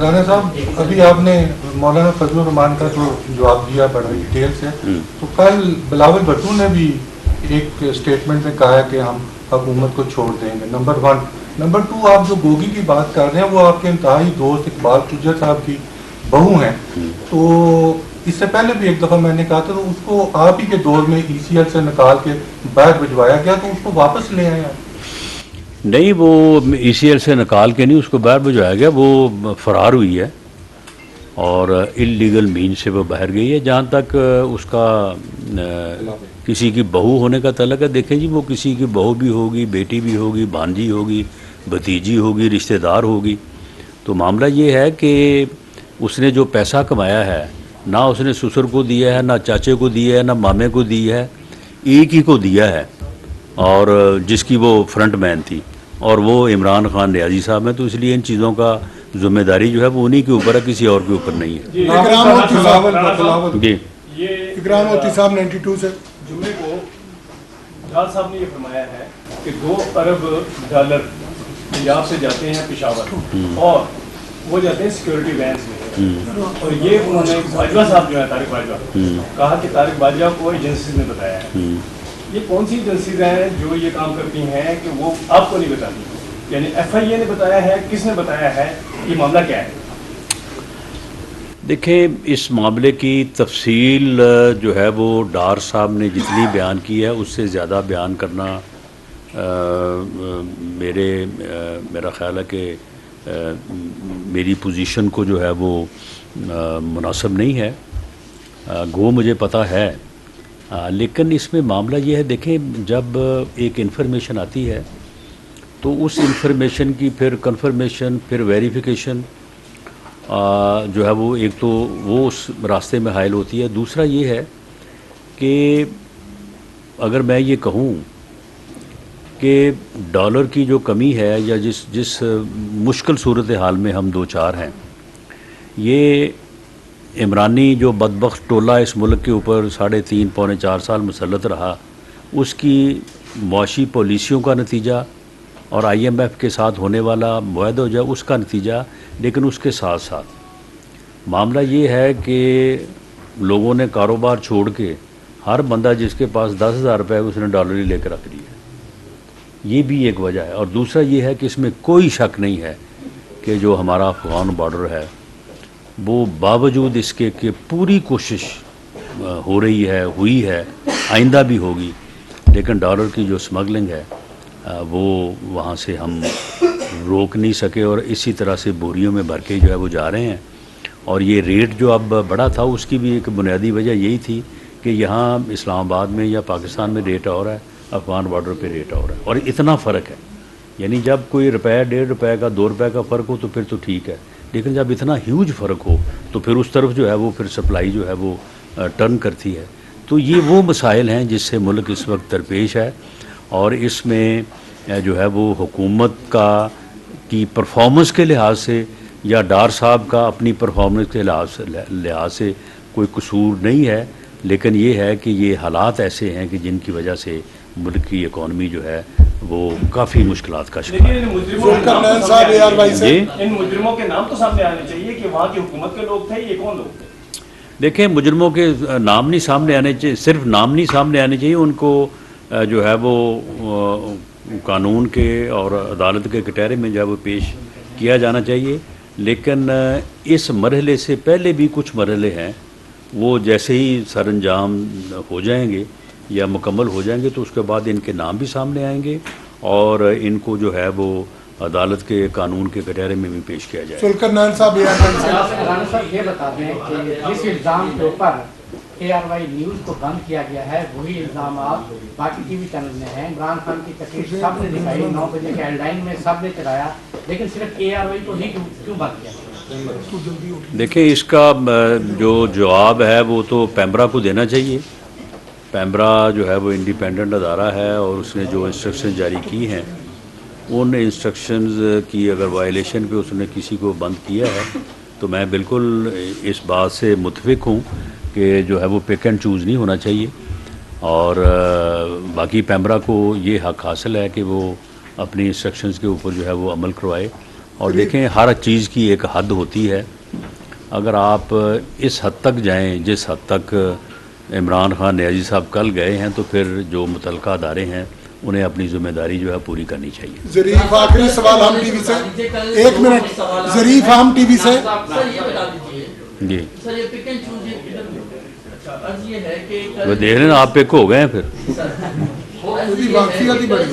رانا صاحب ابھی آپ نے مولانا فضل الرحمان کا جو جواب دیا بڑا ڈیٹیل سے، تو کل بلاول بھٹو نے بھی ایک اسٹیٹمنٹ میں کہا ہے کہ ہم حکومت کو چھوڑ دیں گے، نمبر 1۔ نمبر 2، آپ جو گوگی کی بات کر رہے ہیں وہ آپ کے انتہائی دوست اقبال چجر صاحب کی بہو ہیں، تو اس سے پہلے بھی ایک دفعہ میں نے کہا تھا تو اس کو آپ ہی کے دور میں ای سی ایل سے نکال کے باہر بھجوایا گیا، تو اس کو واپس لے آئے ہیں؟ نہیں، وہ ای سی ایل سے نکال کے نہیں اس کو باہر بھجوایا گیا، وہ فرار ہوئی ہے اور انلیگل مین سے وہ باہر گئی ہے۔ جہاں تک اس کا کسی کی بہو ہونے کا تعلق ہے، دیکھیں جی وہ کسی کی بہو بھی ہوگی، بیٹی بھی ہوگی، بھانجی ہوگی، بھتیجی ہوگی، رشتہ دار ہوگی، تو معاملہ یہ ہے کہ اس نے جو پیسہ کمایا ہے نہ اس نے سسر کو دیا ہے، نہ چاچے کو دیا ہے، نہ مامے کو دیا ہے، ایک ہی کو دیا ہے، اور جس کی وہ فرنٹ مین تھی، اور وہ عمران خان ریاضی صاحب ہیں، تو اس لیے ان چیزوں کا ذمہ داری جو ہے وہ انہی کے اوپر ہے، کسی اور کے اوپر نہیں ہے۔ جی اکرام ہوتی صاحب 92 سے جمعے کو جال صاحب نے یہ فرمایا ہے کہ 2 ارب ڈالر پنجاب سے جاتے ہیں پشاور، اور وہ جاتے ہیں سیکورٹی وینس میں، اور یہ انہوں نے باجوہ صاحب جو ہے طارق باجوہ کہا کہ طارق باجوہ کو ایجنسیز نے بتایا ہے۔ یہ کون سی ایجنسیز ہیں جو یہ کام کرتی ہیں کہ وہ آپ کو نہیں بتاتی؟ یعنی ایف آئی اے نے بتایا ہے، کس نے بتایا ہے، یہ معاملہ کیا ہے؟ دیکھیں اس معاملے کی تفصیل جو ہے وہ ڈار صاحب نے جتنی بیان کی ہے اس سے زیادہ بیان کرنا میرا خیال ہے کہ میری پوزیشن کو جو ہے وہ مناسب نہیں ہے، گو مجھے پتہ ہے، لیکن اس میں معاملہ یہ ہے، دیکھیں جب ایک انفارمیشن آتی ہے تو اس انفارمیشن کی پھر کنفرمیشن، پھر ویریفیکیشن جو ہے وہ ایک تو وہ اس راستے میں حائل ہوتی ہے، دوسرا یہ ہے کہ اگر میں یہ کہوں کہ ڈالر کی جو کمی ہے یا جس مشکل صورتحال میں ہم دو چار ہیں، یہ عمرانی جو بدبخت ٹولہ اس ملک کے اوپر 3.5 پونے 4 سال مسلط رہا، اس کی معاشی پالیسیوں کا نتیجہ اور آئی ایم ایف کے ساتھ ہونے والا معاہدہ جو ہے اس کا نتیجہ، لیکن اس کے ساتھ ساتھ معاملہ یہ ہے کہ لوگوں نے کاروبار چھوڑ کے ہر بندہ جس کے پاس 10,000 روپے اس نے ڈالر ہی لے کے رکھ لیا، یہ بھی ایک وجہ ہے۔ اور دوسرا یہ ہے کہ اس میں کوئی شک نہیں ہے کہ جو ہمارا افغان بارڈر ہے وہ باوجود اس کے کہ پوری کوشش ہو رہی ہے، ہوئی ہے، آئندہ بھی ہوگی، لیکن ڈالر کی جو سمگلنگ ہے وہ وہاں سے ہم روک نہیں سکے، اور اسی طرح سے بوریوں میں بھر کے جو ہے وہ جا رہے ہیں۔ اور یہ ریٹ جو اب بڑا تھا اس کی بھی ایک بنیادی وجہ یہی تھی کہ یہاں اسلام آباد میں یا پاکستان میں ریٹ اور ہے، افغان بارڈر پہ ریٹ اور ہے، اور اتنا فرق ہے، یعنی جب کوئی روپے 1.5 روپے کا 2 روپے کا فرق ہو تو پھر تو ٹھیک ہے، لیکن جب اتنا ہیوج فرق ہو تو پھر اس طرف جو ہے وہ پھر سپلائی جو ہے وہ ٹرن کرتی ہے۔ تو یہ وہ مسائل ہیں جس سے ملک اس وقت درپیش ہے، اور اس میں جو ہے وہ حکومت کی پرفارمنس کے لحاظ سے یا ڈار صاحب کا اپنی پرفارمنس کے لحاظ سے کوئی قصور نہیں ہے، لیکن یہ ہے کہ یہ حالات ایسے ہیں کہ جن کی وجہ سے ملک کی اکانومی جو ہے وہ کافی مشکلات کا شکار ہے۔ ان مجرموں کے نام تو سامنے آنے چاہیے کہ وہاں کی حکومت کے لوگ تھے، یہ کون لوگ تھے؟ دیکھیں مجرموں کے نام نہیں سامنے آنے چاہیے، صرف نام نہیں سامنے آنے چاہیے، ان کو جو ہے وہ قانون کے اور عدالت کے کٹہرے میں جو ہے وہ پیش کیا جانا چاہیے، لیکن اس مرحلے سے پہلے بھی کچھ مرحلے ہیں، وہ جیسے ہی سر انجام ہو جائیں گے یا مکمل ہو جائیں گے تو اس کے بعد ان کے نام بھی سامنے آئیں گے اور ان کو جو ہے وہ عدالت کے قانون کے کٹہرے میں بھی پیش کیا جائے۔ سلکرنان صاحب رانا صاحب یہ بتا دیں کہ جس الزام کے اوپر KRY نیوز کو بند کیا گیا ہے وہی الزامات باقی ٹی وی چینل میں ہیں، عمران خان کی تقریر سب نے دکھائی، 9 بجے کے ہیڈ لائن میں سب نے چلایا، لیکن صرف KRY کو ہی کیوں بند کیا؟ دیکھیں اس کا جو جواب ہے وہ تو پیمرا کو دینا چاہیے۔ پیمرا جو ہے وہ انڈیپینڈنٹ ادارہ ہے اور اس نے جو انسٹرکشن جاری کی ہیں ان انسٹرکشنز کی اگر وائلیشن پہ اس نے کسی کو بند کیا ہے تو میں بالکل اس بات سے متفق ہوں کہ جو ہے وہ پک اینڈ چوز نہیں ہونا چاہیے، اور باقی پیمرا کو یہ حق حاصل ہے کہ وہ اپنی انسٹرکشنز کے اوپر جو ہے وہ عمل کروائے، اور دیکھیں ہر چیز کی ایک حد ہوتی ہے. اگر آپ اس حد تک جائیں جس حد تک عمران خان نیازی صاحب کل گئے ہیں تو پھر جو متعلقہ ادارے ہیں انہیں اپنی ذمہ داری جو ہے پوری کرنی چاہیے. ظریف آخری سوال ہم ٹی وی سے, 1 منٹ. ظریف ہم ٹی وی سے. جی وہ دیکھ رہے ہیں آپ پک ہو گئے ہیں پھر. واقفیت ہی بڑی